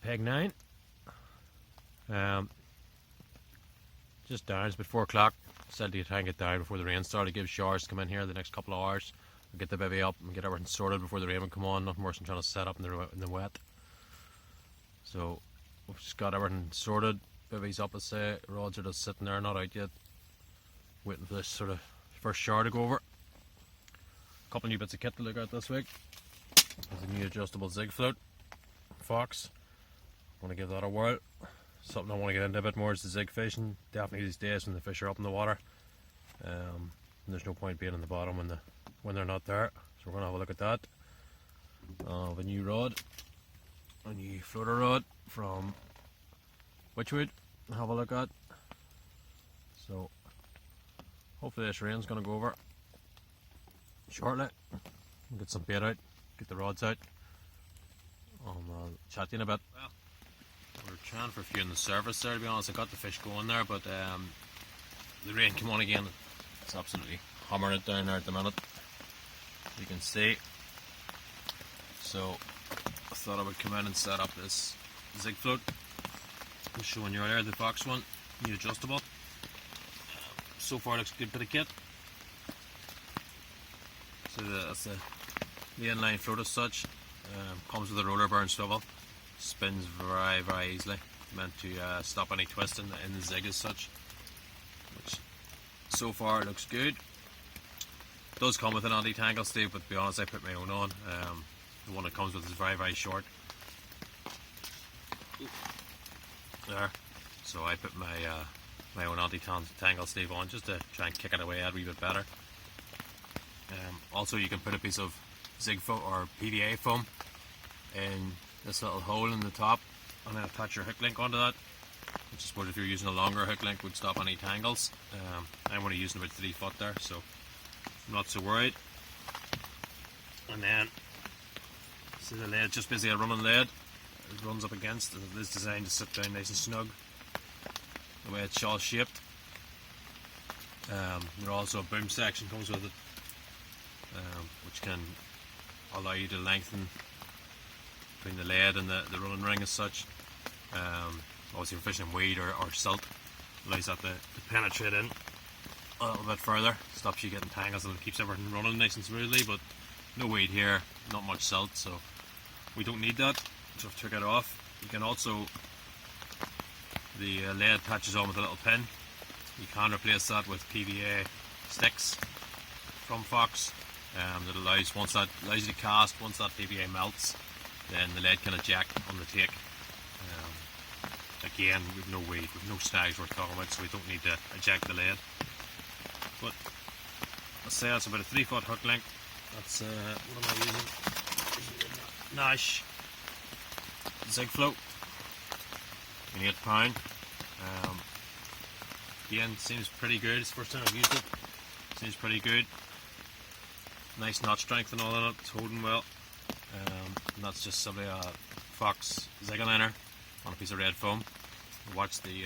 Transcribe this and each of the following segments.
peg 9. Just down, it's about 4 o'clock. Said to try and get down before the rain started. Give showers to come in here the next couple of hours. We'll get the baby up and get everything sorted before the rain would come on. Nothing worse than trying to set up in the wet. So we've just got everything sorted. Baby's up, I say. Rods are just sitting there, not out yet. Waiting for this sort of first shower to go over. A couple new bits of kit to look at this week. There's a new adjustable Zig Float, Fox. I want to give that a whirl. Something I want to get into a bit more is the zig fishing. Definitely these days when the fish are up in the water. There's no point being in the bottom when they're not there. So we're going to have a look at that. I have a new rod, a new floater rod from Wychwood. Have a look at. So hopefully this rain's going to go over shortly. We'll get some bait out, get the rods out. I'll chat to you in a bit. Well, we're trying for a few on the surface there, to be honest. I got the fish going there, but the rain came on again. It's absolutely hammering it down there at the minute, you can see. So I thought I would come in and set up this Zig Float. I was showing you earlier, the Fox one, new adjustable. So far looks a good bit of kit. So that's the inline float as such. Comes with a roller bar and swivel. Spins very, very easily. Meant to stop any twist in the zig as such. Which so far looks good. It does come with an anti-tangle sleeve, but to be honest, I put my own on. The one that comes with is very, very short. There. So I put my own anti-tangle sleeve on just to try and kick it away a wee bit better. Also, you can put a piece of Zig foam or PVA foam in this little hole in the top and then attach your hook link onto that, which I suppose if you're using a longer hook link would stop any tangles. I'm only using about 3 foot there, so I'm not so worried. And then see the lead, just basically a running lead. It runs up against, and it is designed to sit down nice and snug the way it's all shaped. There's also a boom section comes with it, which can allow you to lengthen between the lead and the running ring as such. Obviously for fishing weed or silt, allows that to penetrate in a little bit further, stops you getting tangles and keeps everything running nice and smoothly. But no weed here, not much silt, so we don't need that. So I've took it off. You can also, the lead attaches on with a little pin. You can replace that with PVA sticks from Fox. That allows you to cast. Once that PVA melts, then the lead can eject on the take. Again, we've no weight, we've no snags worth talking about, so we don't need to eject the lead. But let's say that's about a 3 foot hook length. That's what am I using? Nash Zig Float, an 8 pound. Again, seems pretty good. It's the first time I've used it. Seems pretty good. Nice knot strength and all in it. It's holding well. And that's just simply a Fox Zig liner on a piece of red foam. I watched the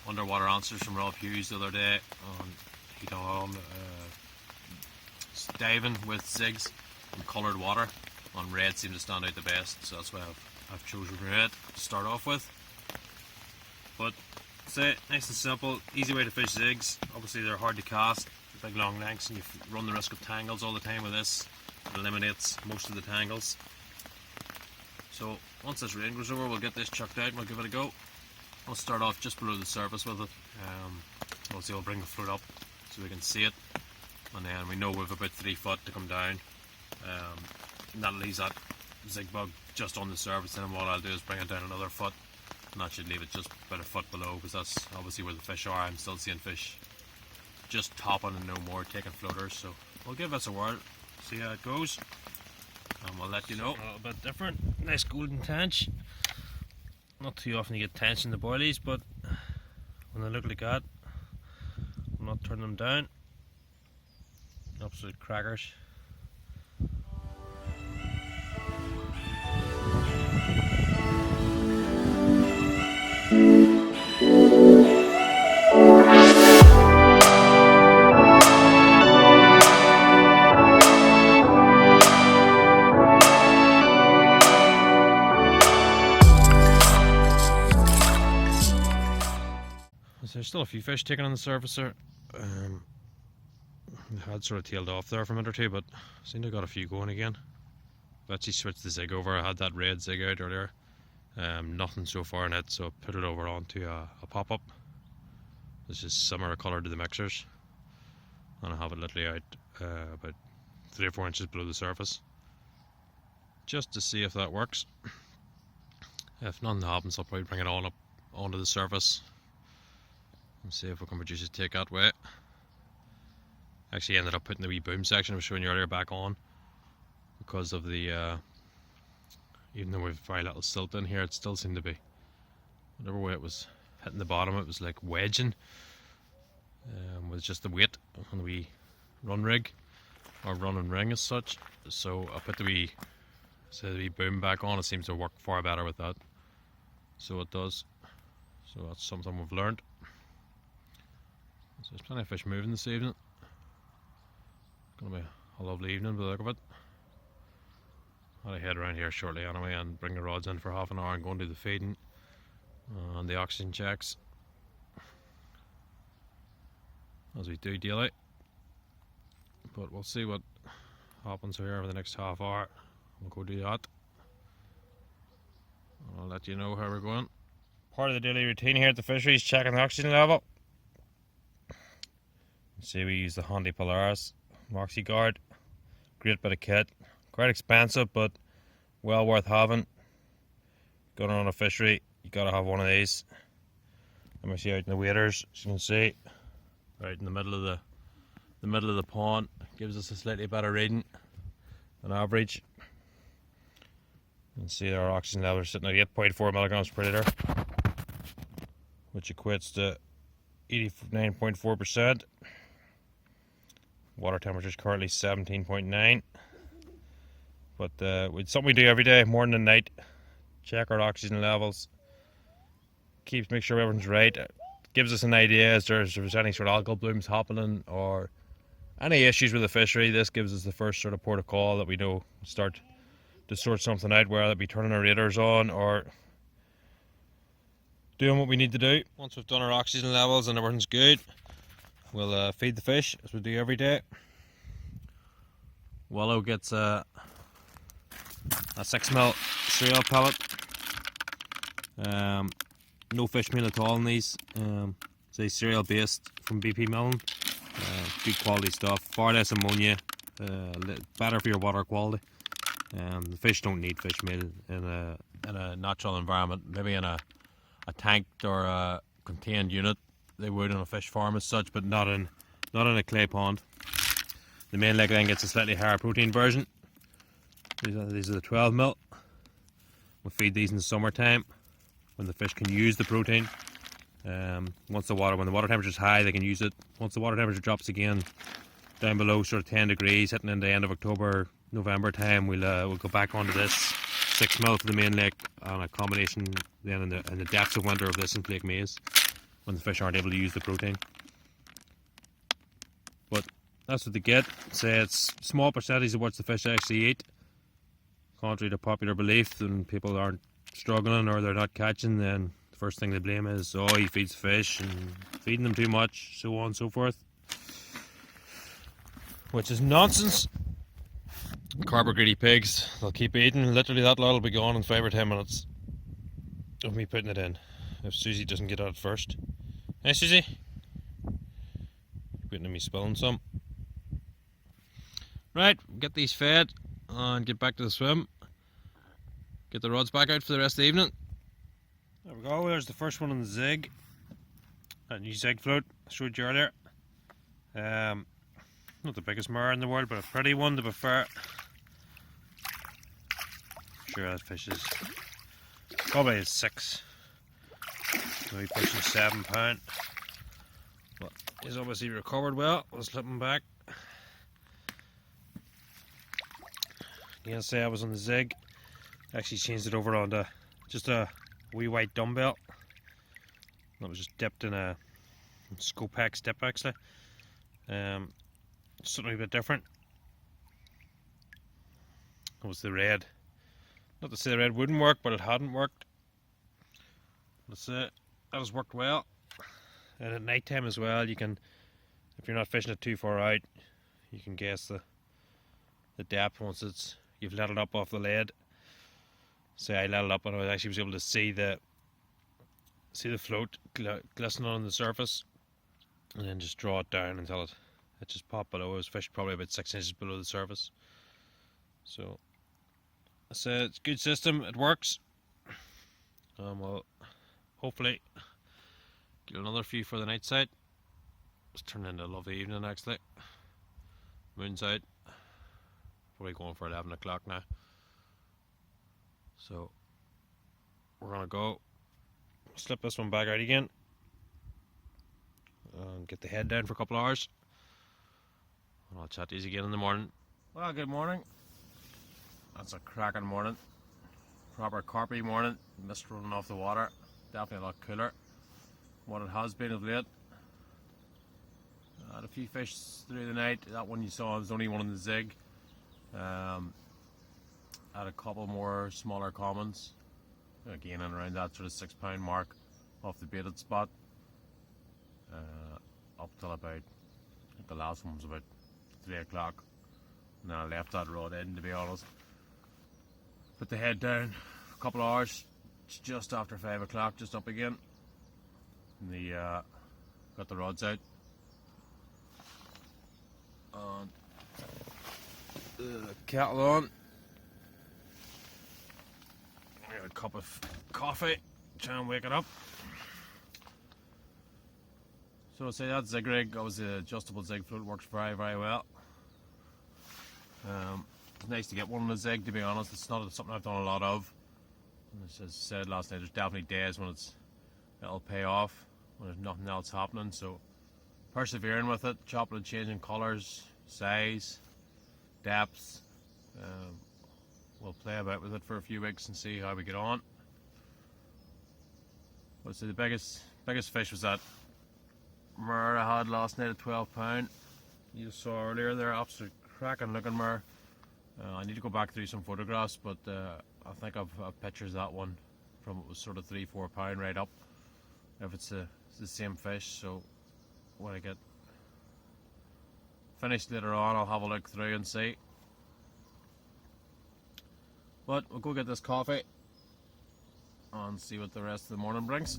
underwater answers from Rob Hughes the other day on diving with zigs in coloured water. On red seemed to stand out the best, so that's why I've chosen red to start off with. But say nice and simple, easy way to fish zigs. Obviously they're hard to cast, big long lengths, and you run the risk of tangles all the time with this. It eliminates most of the tangles. So once this rain goes over, we'll get this chucked out and we'll give it a go. I'll start off just below the surface with it. Obviously I'll bring the float up so we can see it, and then we know we've about 3 foot to come down. And that leaves that zig bug just on the surface, and what I'll do is bring it down another foot, and that should leave it just about a foot below, because that's obviously where the fish are. I'm still seeing fish just topping and no more taking floaters, so we'll give this a whirl, see how it goes, and we'll let you know. A little bit different, nice golden tench. Not too often you get tench in the boilies, but when they look like that, I'm not turning them down. Absolute crackers. There's still a few fish taken on the surface there. They had sort of tailed off there for a minute or two, but I seem to have got a few going again. I've actually switched the zig over. I had that red zig out earlier. Nothing so far in it, so I put it over onto a pop-up. This is similar colour to the mixers, and I have it literally out about 3 or 4 inches below the surface, just to see if that works. If nothing happens, I'll probably bring it on up onto the surface and see if we can produce a take that way. Actually ended up putting the wee boom section I was showing you earlier back on, because of the even though we've very little silt in here, it still seemed to be, whatever way it was hitting the bottom, it was like wedging with just the weight on the wee run rig, or running ring as such. So I put the wee boom back on. It seems to work far better with that, so it does. So that's something we've learned. So there's plenty of fish moving this evening. Gonna be a lovely evening by the look of it. I'll head around here shortly anyway and bring the rods in for half an hour and go and do the feeding and the oxygen checks, as we do daily. But we'll see what happens here over the next half hour. We'll go do that. I'll let you know how we're going. Part of the daily routine here at the fishery is checking the oxygen level. See, we use the handy Polaris Moxie Guard. Great bit of kit. Quite expensive, but well worth having. Going on a fishery, you gotta have one of these. Let me see out in the waders, as you can see, right in the middle of the pond. Gives us a slightly better reading than average. You can see our oxygen level is sitting at 8.4 milligrams per litre, which equates to 89.4%. Water temperature is currently 17.9. But it's something we do every day, morning and night. Check our oxygen levels. Make sure everything's right. It gives us an idea as to if there's any sort of algal blooms happening or any issues with the fishery. This gives us the first sort of port of call that we know start to sort something out, whether it be turning our radars on or doing what we need to do. Once we've done our oxygen levels and everything's good, we'll feed the fish as we do every day. Willow gets a 6mm cereal pellet. No fish meal at all in these. It's a cereal based from BP Milne. Good quality stuff, far less ammonia, better for your water quality. The fish don't need fish meal in a natural environment. Maybe in a tanked or a contained unit they would in a fish farm as such, but not in a clay pond. The main leg then gets a slightly higher protein version. These are the 12mm. We feed these in the summertime when the fish can use the protein. When the water temperature is high, they can use it. Once the water temperature drops again down below sort of 10 degrees, hitting in the end of October, November time, we'll go back onto this 6mm for the main lake, and a combination then in the depths of winter of this and flake maize, when the fish aren't able to use the protein. But that's what they get. Say it's a small percentage of what the fish actually eat. Contrary to popular belief, when people aren't struggling or they're not catching, then the first thing they blame is, oh, he feeds fish and feeding them too much, so on and so forth. Which is nonsense. Carp are greedy pigs. They'll keep eating. Literally that lot will be gone in 5 or 10 minutes of me putting it in, if Susie doesn't get out first. Hey Susie, waiting on me spilling some. Right, get these fed and get back to the swim. Get the rods back out for the rest of the evening. There we go, there's the first one on the zig. That new Zig Float I showed you earlier. Not the biggest mirror in the world, but a pretty one to be fair. Sure, that fish is probably is 6, maybe pushing 7 pound. But he's obviously recovered well. We'll slip him back. Again, say I was on the zig. Actually changed it over onto just a wee white dumbbell. That was just dipped in a Scopex dip actually. Something a bit different. It was the red. Not to say the red wouldn't work, but it hadn't worked. Let's say that has worked well. And at night time as well, you can, if you're not fishing it too far out, you can guess the depth once you've let it up off the lead. So I let it up and I actually was able to see the float glistening on the surface, and then just draw it down until it just popped below. It was fished probably about 6 inches below the surface. So it's a good system, it works. We'll hopefully get another few for the night side. It's turned into a lovely evening actually. Moon's out. Probably going for 11 o'clock now. So we're gonna go slip this one back out again and get the head down for a couple of hours. And I'll chat to you again in the morning. Well, good morning. That's a cracking morning. Proper carpy morning. Mist running off the water. Definitely a lot cooler than what it has been of late. Had a few fish through the night. That one you saw was only one in the zig. Had a couple more smaller commons. Again, and around that sort of 6 pound mark off the baited spot. Up till about, I think the last one was about 3 o'clock. And then I left that rod in, to be honest. Put the head down for a couple of hours. It's just after 5 o'clock, just up again. And got the rods out. And the kettle on. I got a cup of coffee, try and wake it up. So say that zig rig, obviously the adjustable zig float, works very, very well. It's nice to get one on a zig, to be honest. It's not something I've done a lot of. And as I said last night, there's definitely days when it'll pay off, when there's nothing else happening. So persevering with it, chopping and changing colours, size, depths. We'll play about with it for a few weeks and see how we get on. But so the biggest fish was that murre I had last night at 12 pound. You saw earlier there, absolute cracking looking murre. I need to go back through some photographs, but I think I've pictures of that one from it was sort of 3-4 pound right up. If it's the same fish, so when I get finished later on, I'll have a look through and see. But we'll go get this coffee and see what the rest of the morning brings.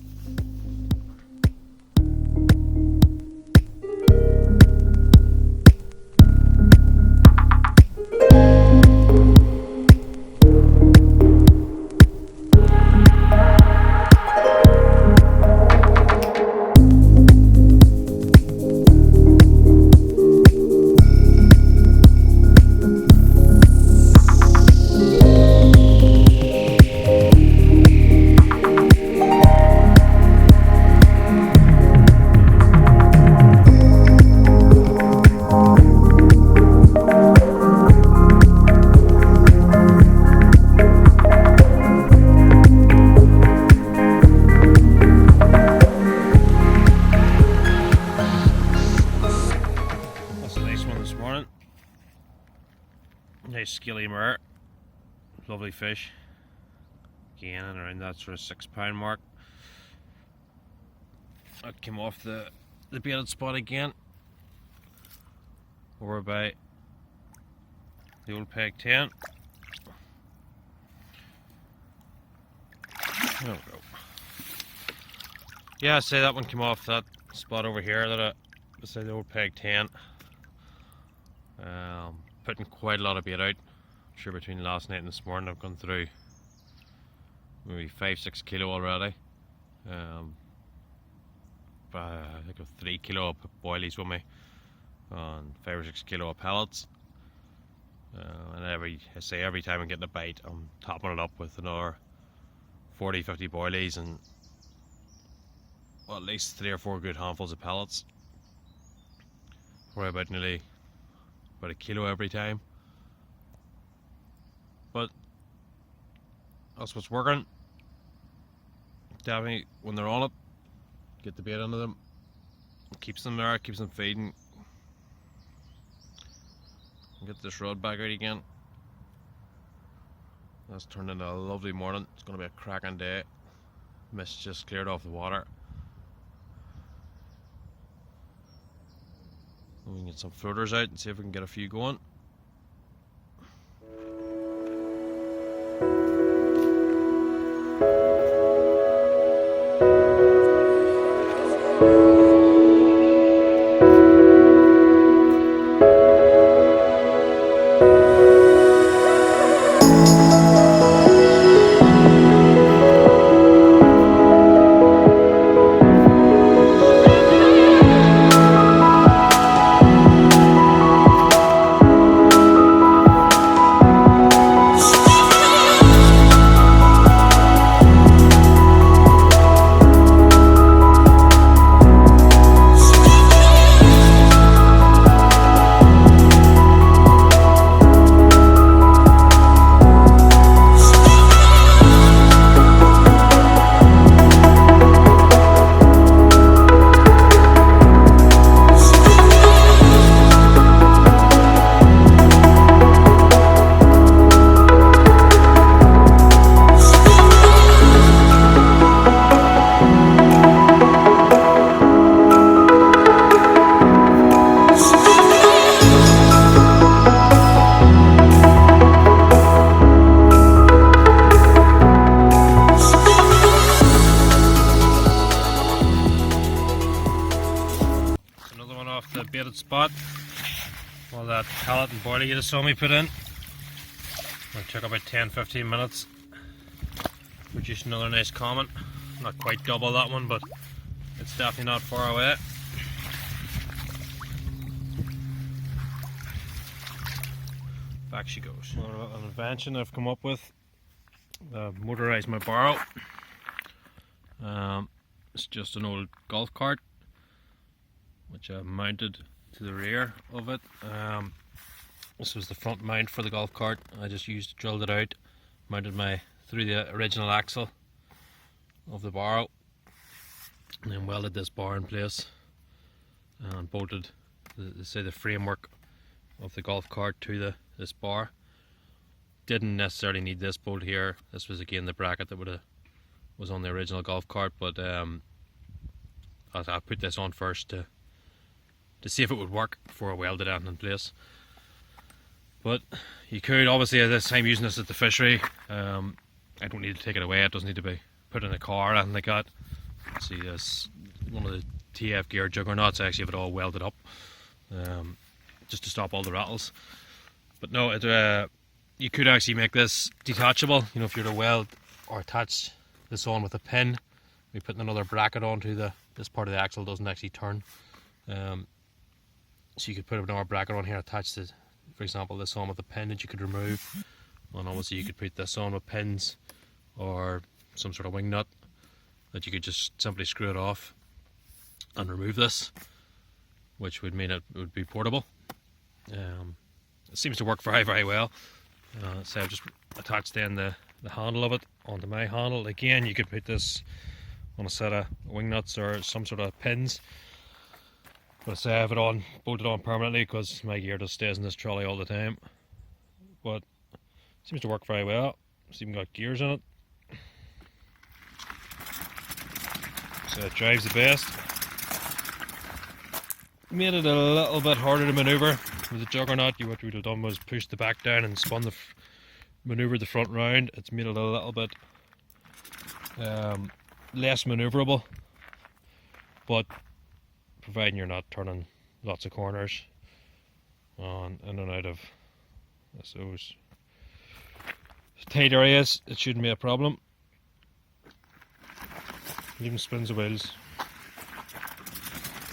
Nice scaley murre, lovely fish. Again, and around that sort of 6 pound mark. That came off the baited spot again, over by the old peg 10. There we go. Yeah, I say that one came off that spot over here that beside the old peg 10. Putting quite a lot of bait out. I'm sure between last night and this morning I've gone through maybe 5-6 kilo already. I think I've 3 kilo of boilies with me and 5 or 6 kilo of pellets. And every time I'm getting a bite, I'm topping it up with another 40-50 boilies and well, at least 3 or 4 good handfuls of pellets. Probably about about a kilo every time. But that's what's working. Definitely when they're on it, get the bait into them. It keeps them there, keeps them feeding. Get this rod back out again. That's turned into a lovely morning. It's going to be a cracking day. Mist just cleared off the water. And we can get some floaters out and see if we can get a few going. Baited spot. All that pellet and boilie you just saw me put in. It took about 10-15 minutes. Produced another nice common. Not quite double that one, but it's definitely not far away. Back she goes. An invention I've come up with. Motorised my barrow. It's just an old golf cart, which I've mounted to the rear of it. This was the front mount for the golf cart. I just drilled it out, mounted through the original axle of the barrow, and then welded this bar in place and bolted the framework of the golf cart to this bar. Didn't necessarily need this bolt here. This was again the bracket that was on the original golf cart, but I put this on first to see if it would work before I welded it in place. But you could, obviously at this time, using this at the fishery, I don't need to take it away. It doesn't need to be put in a car or anything like that. See, this one of the TF gear juggernauts. I actually have it all welded up, just to stop all the rattles. But no, you could actually make this detachable. You know, if you were to weld or attach this on with a pin, we put another bracket onto this part of the axle doesn't actually turn. So you could put another bracket on here, attach to, for example, this on with a pin that you could remove, and obviously you could put this on with pins or some sort of wing nut that you could just simply screw it off and remove this, which would mean it would be portable. It seems to work very, very well. So I've just attached then the handle of it onto my handle. Again, you could put this on a set of wing nuts or some sort of pins. But I have it on, bolted on permanently because my gear just stays in this trolley all the time. But it seems to work very well. It's even got gears in it. So it drives the best. Made it a little bit harder to manoeuvre. With the juggernaut, what you would have done was push the back down and manoeuvred the front round. It's made it a little bit less manoeuvrable. But providing you're not turning lots of corners in and out of those tight areas, it shouldn't be a problem. It even spins the wheels.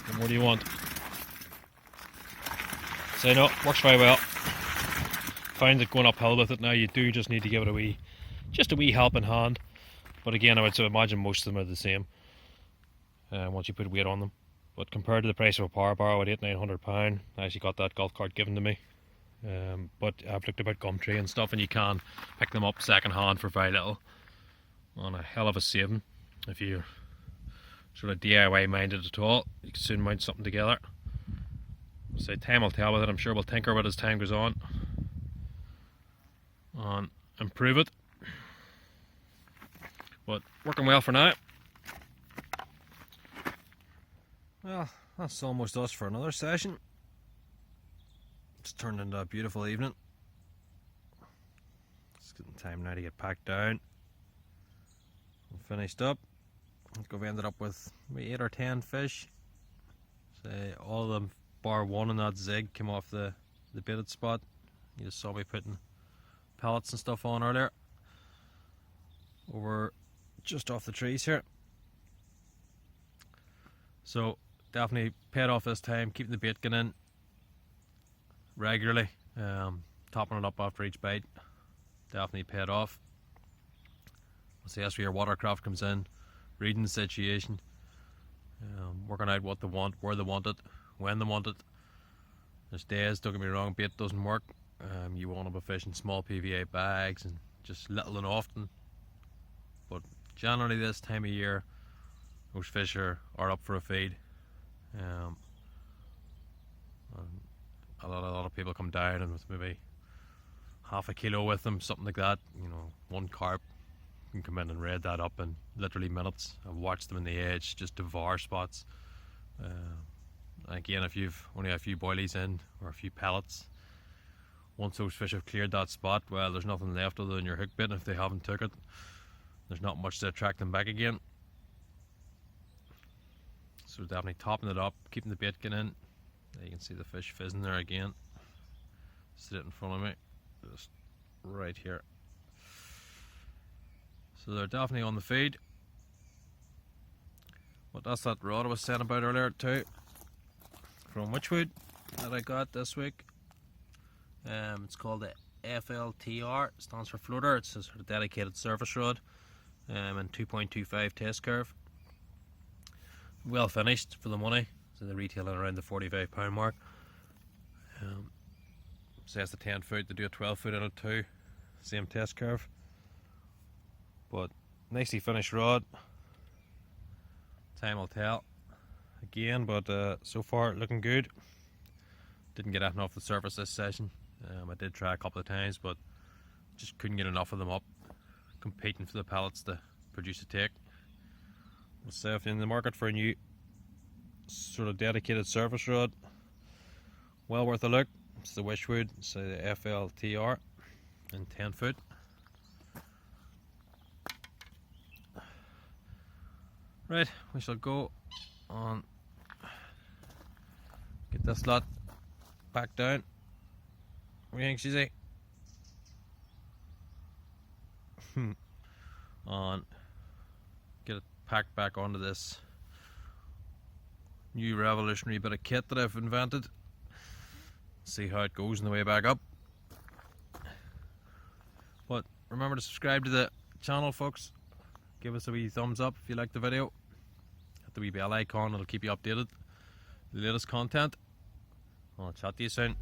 And what do you want? So no, works very well. Find that going uphill with it now, you do just need to give it just a wee helping hand. But again, I would imagine most of them are the same once you put weight on them. But compared to the price of a power barrow at £800-900, I actually got that golf cart given to me. But I've looked about Gumtree and stuff, and you can pick them up second hand for very little, on a hell of a saving. If you're sort of DIY minded at all, you can soon mount something together. So time will tell with it. I'm sure we'll tinker with it as time goes on and improve it. But working well for now. Well, that's almost us for another session. It's turned into a beautiful evening. It's getting time now to get packed down. I'm finished up. I think I've ended up with maybe 8 or 10 fish. So all of them bar one in that zig came off the baited spot. You just saw me putting pellets and stuff on earlier. Over just off the trees here. So definitely paid off this time, keeping the bait going in regularly, topping it up after each bite. Definitely paid off. So that's where your watercraft comes in, reading the situation, working out what they want, where they want it, when they want it. There's days, don't get me wrong, bait doesn't work. You want to be fishing small PVA bags and just little and often. But generally this time of year, those fish are up for a feed. A lot of people come down and with maybe half a kilo with them, something like that. You know, one carp can come in and raid that up in literally minutes. I've watched them in the edge just devour spots. Again, if you've only a few boilies in or a few pellets, once those fish have cleared that spot, well, there's nothing left other than your hook bait. If they haven't took it, there's not much to attract them back again. So definitely topping it up, keeping the bait going in. There you can see the fish fizzing there again. Sit in front of me, just right here. So they're definitely on the feed. But that's that rod I was saying about earlier too, from Wychwood, that I got this week. It's called the FLTR, it stands for floater. It's a sort of dedicated surface rod, and 2.25 test curve. Well finished for the money, so they're retailing around the £45 mark. Says the 10 foot, they do a 12 foot in it too, same test curve. But nicely finished rod. Time will tell again, but so far looking good. Didn't get anything off the surface this session. I did try a couple of times, but just couldn't get enough of them up, competing for the pellets to produce a take. So if you're in the market for a new sort of dedicated surface rod, well worth a look. It's the Wychwood, it's the FLTR in 10 foot. Right, we shall go on, get this lot back down. What do you think, Shizzy? On, get it packed back onto this new revolutionary bit of kit that I've invented. See how it goes on the way back up. But remember to subscribe to the channel, folks. Give us a wee thumbs up if you like the video. Hit the wee bell icon, it'll keep you updated with the latest content. I'll chat to you soon.